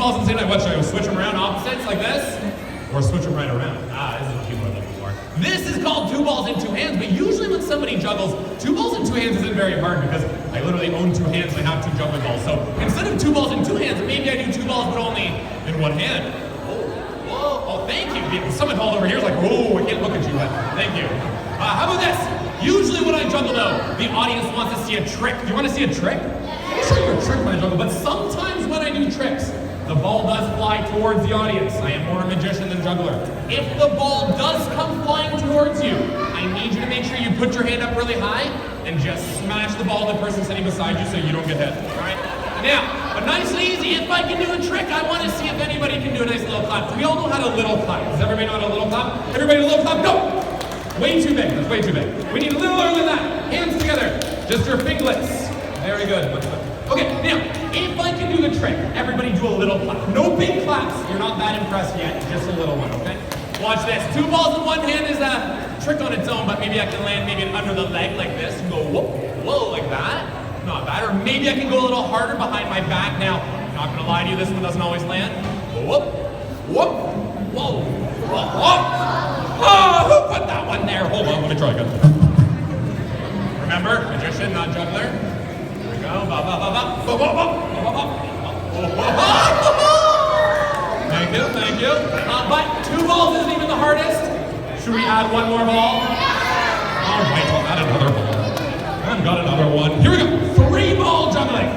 balls at the same time. What, should I switch them around opposites like this? Or switch them right around? This is what people are looking for. This is called 2 balls in 2 hands, but usually when somebody juggles, 2 balls in 2 hands isn't very hard because I literally own 2 hands and I have 2 juggling balls. So instead of 2 balls in 2 hands, maybe I do 2 balls but only in 1 hand. Oh, thank you. Someone called over here is like, oh, I can't look at you. Thank you. How about this? Usually when I juggle though, the audience wants to see a trick. Do you want to see a trick? I'll show you a trick when I juggle, but sometimes when I do tricks, the ball does fly towards the audience. I am more a magician than juggler. If the ball does come flying towards you, I need you to make sure you put your hand up really high and just smash the ball at the person sitting beside you so you don't get hit. All right? Now, but nice and easy, if I can do a trick, I want to see if anybody can do a nice little clap. We all know how to little clap. Does everybody know how to little clap? Everybody a little clap? Go! Way too big. That's way too big. We need a little earlier than that. Hands together. Just your fingerlets. Very good. Okay, now, if I can do the trick, everybody do a little clap. No big claps. You're not that impressed yet. Just a little one, okay? Watch this. 2 balls in 1 hand is a trick on its own, but maybe I can land maybe under the leg like this and go whoop, whoa, like that. Not bad. Or maybe I can go a little harder behind my back. Now, not gonna lie to you, this one doesn't always land. Whoop, whoop, whoa, whoop, whoop. Oh, who put that one there? Hold on, let me try again. Remember, magician, not juggler. Here we go. Ba, ba, ba, ba. Ba, ba, ba. Ba, ba, ba. Thank you, thank you. But 2 balls isn't even the hardest. Should we add 1 more ball? All right, I'll add another ball. I've got another one. Here we go. 3 ball juggling.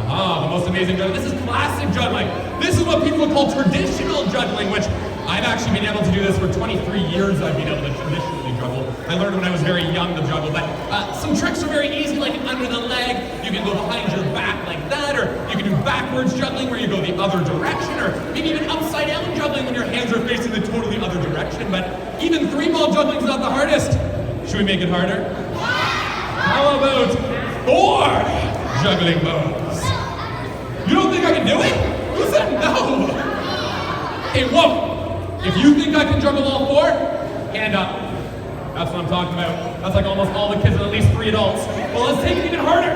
The most amazing juggling. This is classic juggling. This is what people call traditional juggling, which I've actually been able to do this for 23 years. I've been able to traditionally juggle. I learned when I was very young to juggle, but some tricks are very easy, like under the leg. You can go behind your back like that, or you can do backwards juggling where you go the other direction, or maybe even upside down juggling when your hands are facing the totally other direction. But even 3 ball juggling is not the hardest. Should we make it harder? How about 4 juggling balls? You don't think I can do it? Who said no? Hey, whoa! If you think I can juggle all 4, hand up. That's what I'm talking about. That's like almost all the kids and at least 3 adults. Well, let's take it even harder.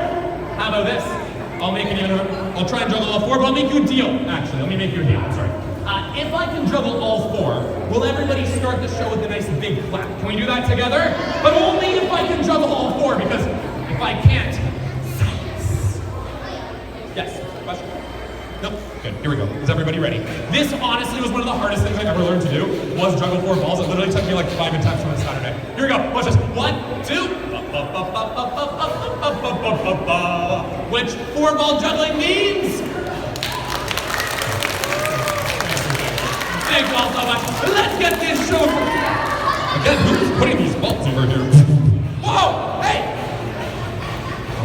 How about this? I'll try and juggle all 4, but I'll make you a deal. Actually, let me make you a deal. I'm sorry. If I can juggle all 4, will everybody start the show with a nice big clap? Can we do that together? But only if I can juggle all 4, because if I can't, silence. Yes, question? Nope. Good, here we go. Is everybody ready? This honestly was one of the hardest things I ever learned to do, was juggle 4 balls. It literally took me like 5 attempts on a Saturday. Here we go, watch this. 1, 2, which 4 ball juggling means? Thank you all so much. Let's get this show. Again, who's putting these balls over here? Whoa, hey!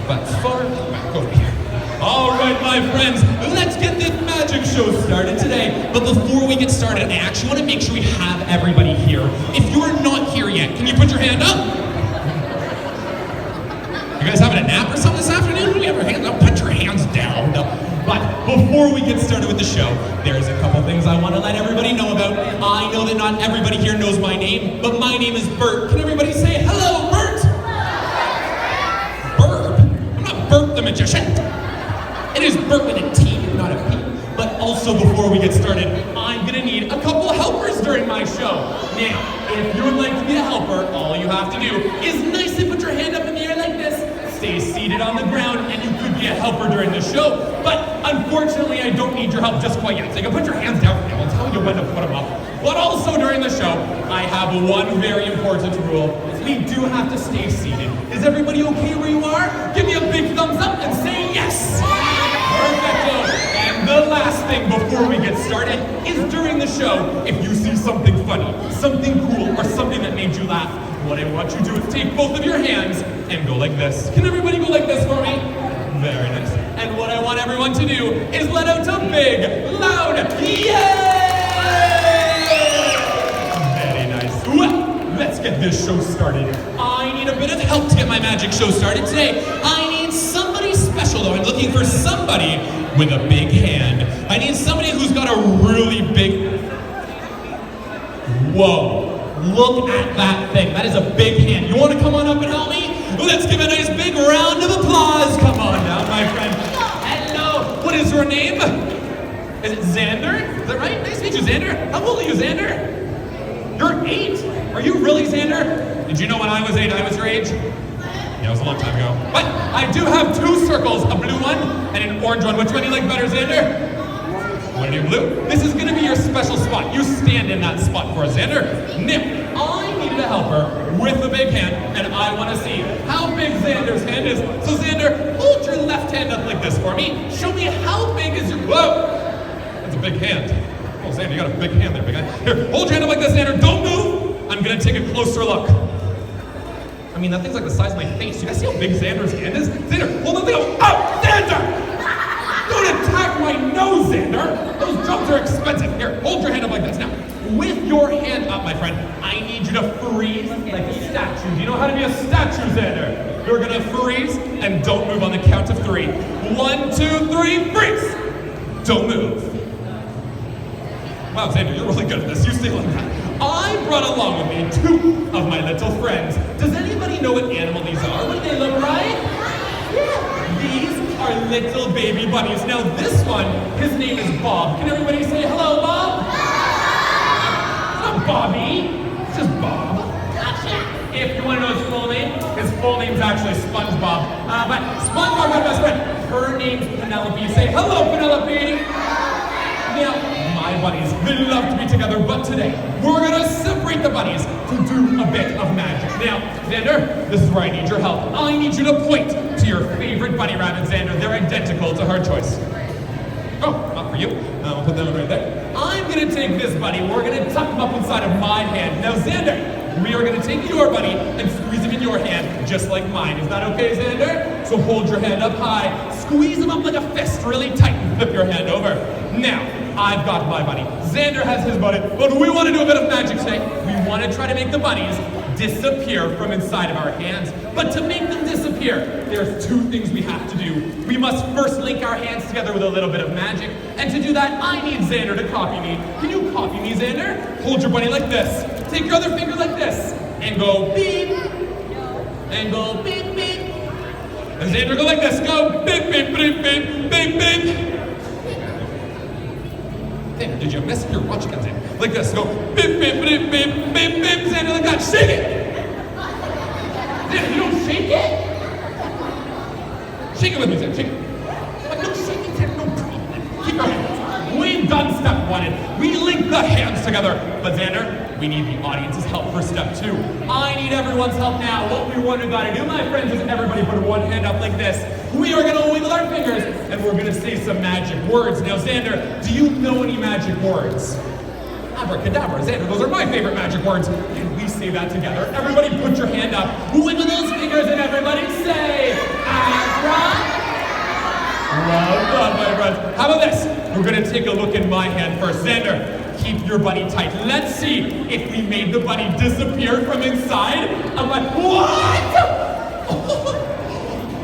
That's far back over here. All right, my friends, let's get this magic show started today. But before we get started, I actually want to make sure we have everybody here. If you're not here yet, can you put your hand up? You guys having a nap or something this afternoon? Do we have our hands up? Put your hands down. But before we get started with the show, there's a couple things I want to let everybody know about. I know that not everybody here knows my name, but my name is Bert. Can everybody say hello, Bert? Bert? I'm not Bert the magician. It is Bert with a T, not a P. But also before we get started, I'm gonna need a couple helpers during my show. Now, if you would like to be a helper, all you have to do is nicely put your hand up in the air like this, stay seated on the ground, and you could be a helper during the show. But unfortunately, I don't need your help just quite yet. So you can put your hands down for me. I'll tell you when to put them up. But also during the show, I have one very important rule. We do have to stay seated. Is everybody okay where you are? Give me a big thumbs up and say yes. Perfecto. And the last thing before we get started is during the show, if you see something funny, something cool, or something that made you laugh, what I want you to do is take both of your hands and go like this. Can everybody go like this for me? Very nice. And what I want everyone to do is let out a big, loud yay! Very nice. Well, let's get this show started. I need a bit of help to get my magic show started today. I need somebody special though. I'm looking for somebody with a big hand. I need somebody who's got a really big... Whoa. Look at that thing. That is a big hand. You want to come on up and help me? Let's give a nice big round of applause. Come on down, my friend. Hello. What is your name? Is it Xander? Is that right? Nice to meet you, Xander. How old are you, Xander? You're 8. Are you really, Xander? Did you know when I was 8, I was your age? Yeah, it was a long time ago. But I do have 2 circles, a blue one and an orange one. Which one do you like better, Xander? Want to do blue? This is going to be your special spot. You stand in that spot for us, Xander. Now, I needed a helper with a big hand, and I want to see how big Xander's hand is. So, Xander, hold your left hand up like this for me. Show me how big is your... Whoa! That's a big hand. Oh, Xander, you got a big hand there, big guy. Here, hold your hand up like this, Xander. Don't move. I'm going to take a closer look. I mean, that thing's like the size of my face. You guys see how big Xander's hand is? Xander, hold on, go. Oh, Xander! Don't attack my nose, Xander! Those jumps are expensive. Here, hold your hand up like this. Now, with your hand up, my friend, I need you to freeze like a statue. Do you know how to be a statue, Xander? You're gonna freeze and don't move on the count of 3. 1, 2, 3, freeze! Don't move. Wow, Xander, you're really good at this. You stay like that. I brought along with me 2 of my little friends. Does anybody know what animal these are? What do they look like? These are little baby bunnies. Now this one, his name is Bob. Can everybody say hello, Bob? It's not Bobby, it's just Bob. If you want to know his full name's actually SpongeBob. But SpongeBob, my best friend, her name's Penelope. Say hello, Penelope. Now, my buddies, they love to be together, but today, we're gonna separate the bunnies to do a bit of magic. Now, Xander, this is where I need your help. I need you to point to your favorite bunny rabbit, Xander. They're identical to her choice. Oh, not for you. I'll put them right there. I'm gonna take this bunny, we're gonna tuck him up inside of my hand. Now, Xander, we are gonna take your bunny and squeeze him in your hand, just like mine. Is that okay, Xander? So hold your hand up high, squeeze him up like a fist, really tight, and flip your hand over. Now, I've got my bunny. Xander has his bunny, but we want to do a bit of magic today. We want to try to make the bunnies disappear from inside of our hands. But to make them disappear, there's 2 things we have to do. We must first link our hands together with a little bit of magic. And to do that, I need Xander to copy me. Can you copy me, Xander? Hold your bunny like this. Take your other finger like this. And go beep. And go beep, beep. And Xander, go like this. Go beep, beep, beep, beep, beep, beep. Xander, did you miss your watch comes in? Like this, go beep, beep, beep, beep, beep, beep, Xander, like that, shake it! Xander, you don't shake it? Shake it with me, Xander, shake it. Like, no shaking, Xander, no problem. Keep your hands. We've done step 1, and we link the hands together. But Xander, we need the audience's help for step 2. I need everyone's help now. What we want to gotta do, my friends, is everybody put one hand up like this. We are gonna wiggle our fingers, and we're gonna say some magic words. Now, Xander, do you know any magic words? Abracadabra, Xander, those are my favorite magic words. Can we say that together? Everybody put your hand up, wiggle those fingers, and everybody say, Abra. Well done, my friends. How about this? We're gonna take a look in my hand first. Xander, keep your bunny tight. Let's see if we made the bunny disappear from inside. I'm like, what?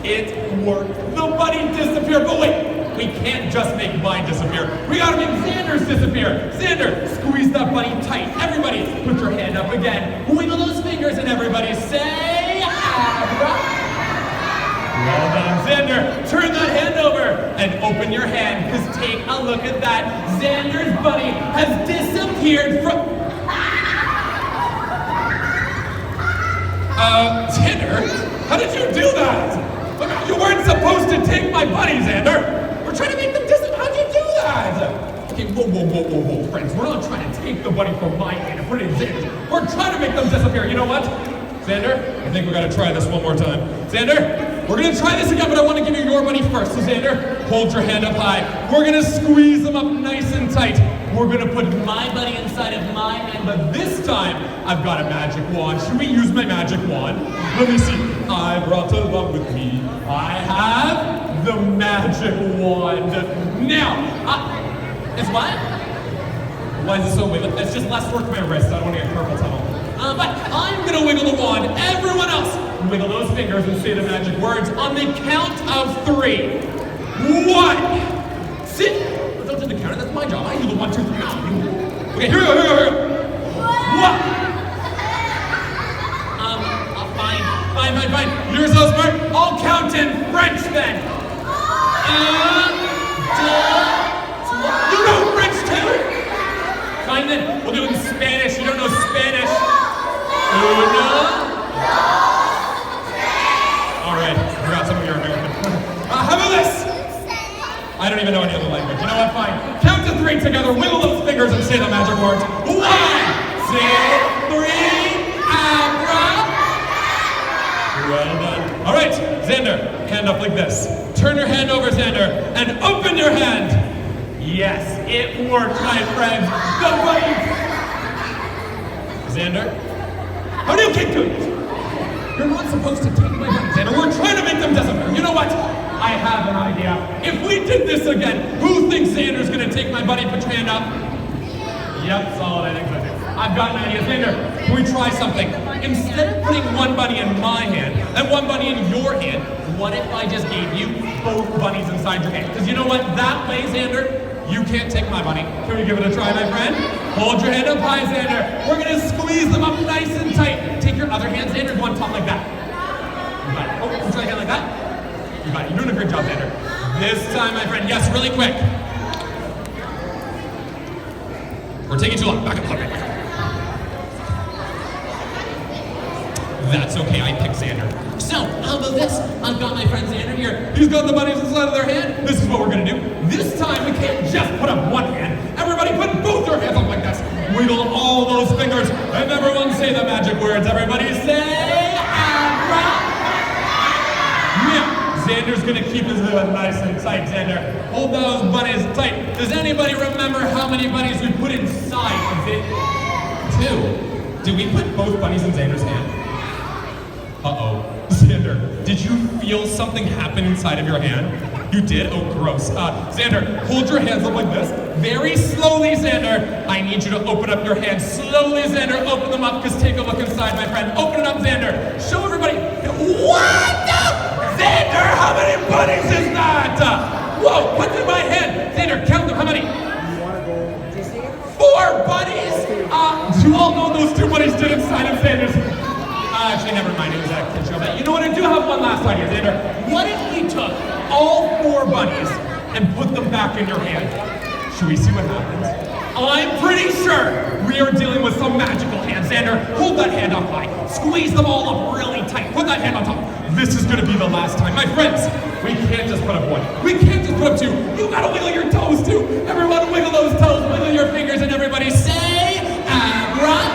It worked. The bunny disappeared. But wait, we can't just make mine disappear. We gotta make Xander's disappear. Xander, squeeze that bunny tight. Everybody, put your hand up again. Wiggle those fingers and everybody say, Abra. Well done, Xander. Turn that hand over and open your hand, because take a look at that. Xander's bunny has disappeared from... Xander, how did you do that? You weren't supposed to take my bunny, Xander. We're trying to make them disappear. How'd you do that? Okay, whoa, friends. We're not trying to take the bunny from my hand and put it in Xander's. We're trying to make them disappear. You know what? Xander, I think we gotta try this one more time. Xander, we're gonna try this again, but I want to give you your bunny first. So Xander, hold your hand up high. We're gonna squeeze them up nice and tight. We're gonna put my bunny inside of my hand, but this time, I've got a magic wand. Should we use my magic wand? Let me see. I brought along with me. I have the magic wand. Now, it's what? Why is it so wiggle? It's just less work for my wrist. I don't want to get carpal tunnel. But I'm gonna wiggle the wand. Everyone else, wiggle those fingers and say the magic words on the count of 3. 1. Sit. Don't do the counter. That's my job. I do the 1, 2, 3. Okay, here we go. 1. Fine. You're so smart. I'll count in French then. 1, 2, 3. You know All right, I forgot some of your American. How about this? I don't even know any other language. You know what? Fine. Count to 3 together. Wiggle those fingers and say the magic words. 1, 2, 3. Abra. Well done. All right, Xander, hand up like this. Turn your hand over, Xander, and open your hand. Yes, it worked, my friend. The bunnies. Xander, how do you keep doing it? You're not supposed to take my bunnies, Xander. We're trying to make them disappear. You know what? I have an idea. If we did this again, who thinks Xander's gonna take my bunny? Put your hand up. Yep, solid, I think so too. I've got an idea. Xander, can we try something? Instead of putting one bunny in my hand and one bunny in your hand, what if I just gave you both bunnies inside your hand? Because you know what? That way, Xander, you can't take my bunny. Can we give it a try, my friend? Hold your hand up high, Xander. We're gonna squeeze them up nice and tight. Take your other hand, Xander, go on top like that. You got it. Oh, put your hand like that. You got it. You're doing a great job, Xander. This time, my friend, yes, really quick. We're taking too long. Back up, back up. That's okay, I picked Xander. So, how about this? I've got my friend Xander here. He's got the bunnies inside of their hand. This is what we're gonna do. This time, we can't just put up one hand. Everybody put both their hands up like this. Wiggle all those fingers, and everyone say the magic words. Everybody say, Abra. Now, Xander's gonna keep his hood nice and tight, Xander. Hold those bunnies tight. Does anybody remember how many bunnies we put inside of it? 2. Did we put both bunnies in Xander's hand? Uh-oh. Xander, did you feel something happen inside of your hand? You did? Oh, gross. Xander, hold your hands up like this. Very slowly, Xander. I need you to open up your hands. Slowly, Xander, open them up, because take a look inside, my friend. Open it up, Xander. Show everybody. What? Xander, how many bunnies is that? Whoa, what's in my hand? Xander, count them. How many? 4 bunnies? Do you all know those 2 bunnies did inside of Xander's? Actually, never mind. It was a kid show. But you know what? I do have one last idea, Xander. What if we took all 4 bunnies and put them back in your hand? Should we see what happens? I'm pretty sure we are dealing with some magical hands. Xander, hold that hand up high. Squeeze them all up really tight. Put that hand on top. This is going to be the last time. My friends, we can't just put up 1. We can't just put up 2. You got to wiggle your toes, too. Everyone wiggle those toes. Wiggle your fingers, and everybody say, Abra.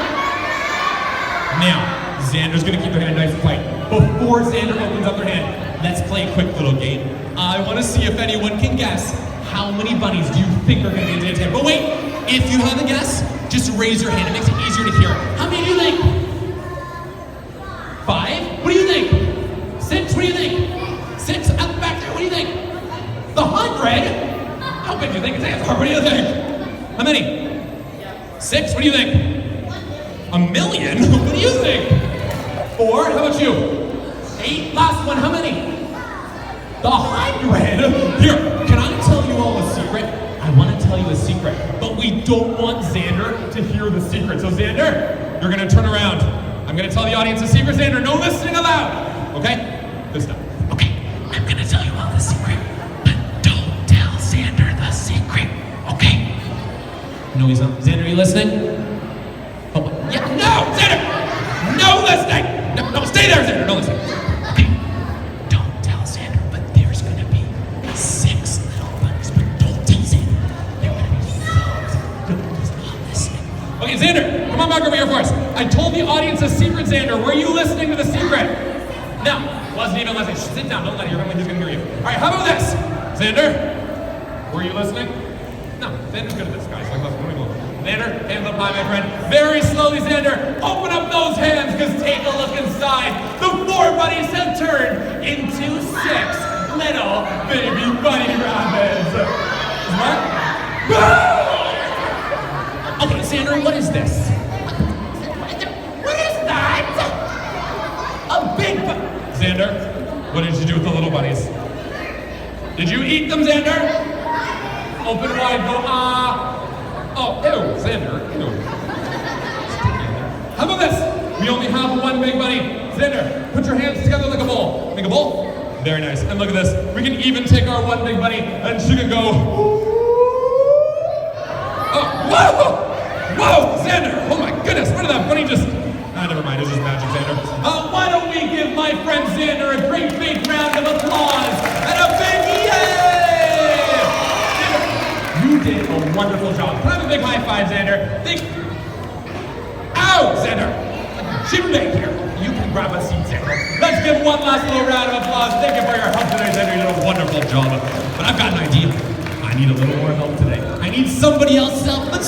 Now, Xander's gonna keep their hand nice and tight. Before Xander opens up their hand, let's play a quick little game. I wanna see if anyone can guess how many bunnies do you think are gonna be in Xander's hand. But wait, if you have a guess, just raise your hand. It makes it easier to hear. How many do you think? 5? What do you think? 6? What do you think? 6 up back there. What do you think? The 100? How big do you think it's? What do you think? How many? 6? What do you think? 1,000,000? What do you think? 4? How about you? 8? Last one, how many? The 100? Here, can I tell you all a secret? I want to tell you a secret, but we don't want Xander to hear the secret. So Xander, you're going to turn around. I'm going to tell the audience a secret. Xander, no listening aloud. Okay? This time. Okay, I'm going to tell you all the secret, but don't tell Xander the secret. Okay? No, he's not. Xander, are you listening? Oh, yeah, no, Xander! No listening! No, stay there, Xander, no listening. Okay, don't tell Xander, but there's gonna be 6 little bunnies, but don't tell Xander. They're gonna be 6. He's not listening. Okay, Xander, come on back over here for us. I told the audience a secret, Xander. Were you listening to the secret? No, wasn't even listening. Sit down, don't let her hear. He's gonna hear you. All right, how about this? Xander, were you listening? No, Xander's good at this, guys. Like, listen, let me go. Xander, hands up high, my friend. Very slowly, Xander, open up those hands, because take a look inside. The 4 bunnies have turned into 6 little baby bunny rabbits. What? Okay, Xander, what is this? What is that? A big bunny. Xander, what did you do with the little bunnies? Did you eat them, Xander? Open wide, go, Oh, ew, Xander, ew. How about this? We only have 1 big bunny. Xander, put your hands together like a bowl. Make a bowl? Very nice. And look at this. We can even take our 1 big bunny and she can go. Oh, whoa! Whoa, Xander! Oh my goodness, where did that bunny just... never mind, it's just my friend Xander a great big round of applause and a big yay! Xander, you did a wonderful job. Can I have a big high five, Xander? Ow, Xander! Jim back here. You can grab a seat, Xander. Let's give one last little round of applause. Thank you for your help today, Xander. You did a wonderful job. But I've got an idea. I need a little more help today. I need somebody else's help. Let's